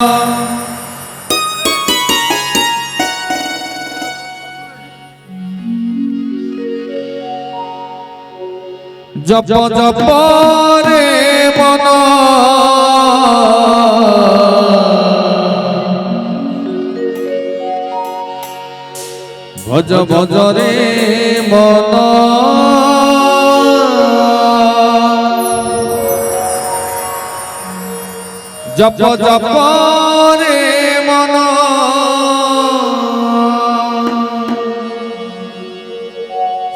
जप जप रे मन भज भज रे मन जप जप रे मन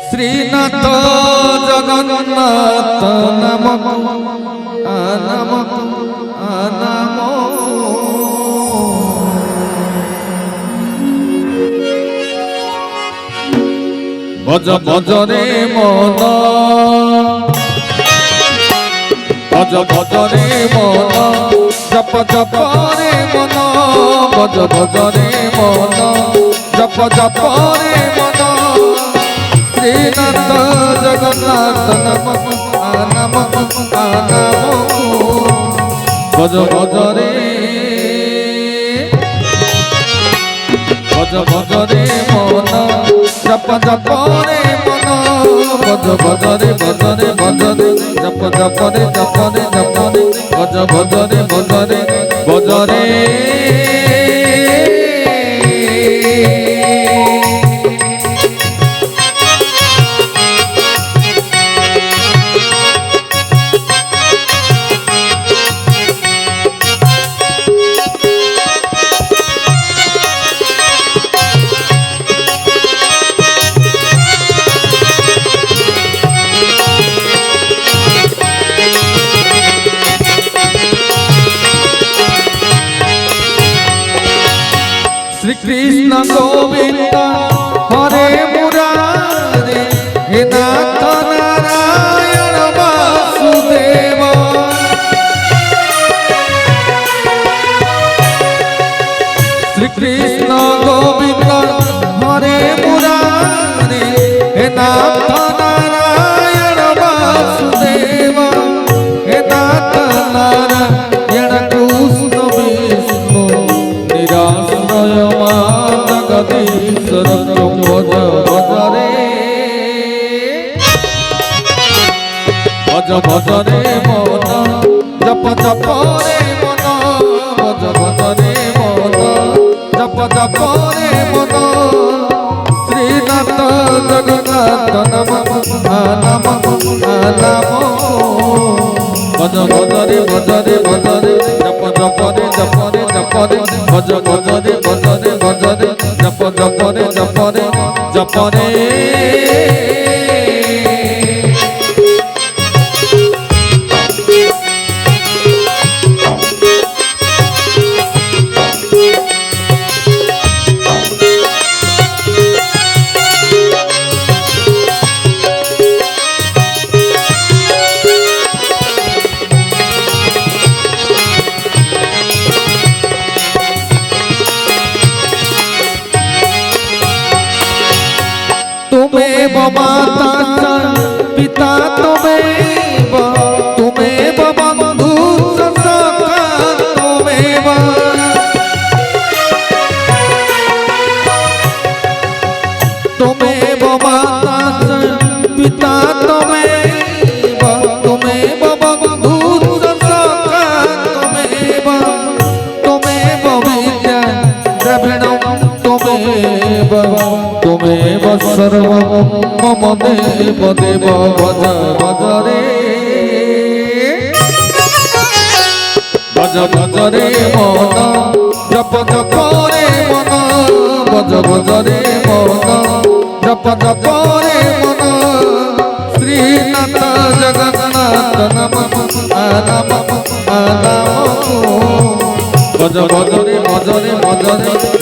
श्रीनाथ जगन्नाथ नामक नामक नाम भज भज रे मन भज भज रे मन जप जप रे मन भज भज रे मन जप जप रे मन श्रीनाथ जगन्नाथ नामक नामक नाम भज भज रे मन जप जप रे मन भज भज रे भज जप जप रे भज भज रे श्री कृष्ण गोविंद हरे मुरारे हे नाथ नारायण वासुदेव श्री कृष्ण गोविंद हरे मुरारे हे नाथ नारायण वासुदेव हे नाथ नारायण कृष्ण विष्णु निराश्रय जगदीश्वर भज भज रे मन जप जप रे मन भज भज रे मन जप जप रे मन श्रीनाथ जगन्नाथ नामक नामक नाम भज भज रे जप जप रे भज भज रे जप जप रे तुम्हें माता पिता तुम्हें बंधु सखा तुम्हें माता पिता तुम्हें बंधु सखा तुम्हें विद्या द्रविणम तुम्हें सर्व मम देव देव भज भज रे मन जप जप रे मन भज भज रे मन जप जप रे मन श्रीनाथ जगन्नाथ नामक भज भज रे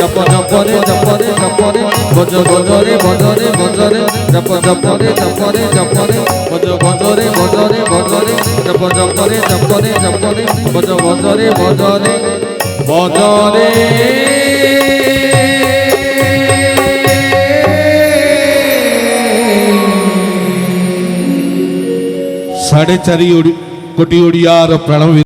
जप जप रे भज भज रे जप जप रे भज भज रे जप जप रे भज भज रे साढ़े 4 कोटी ओडियार प्रणव।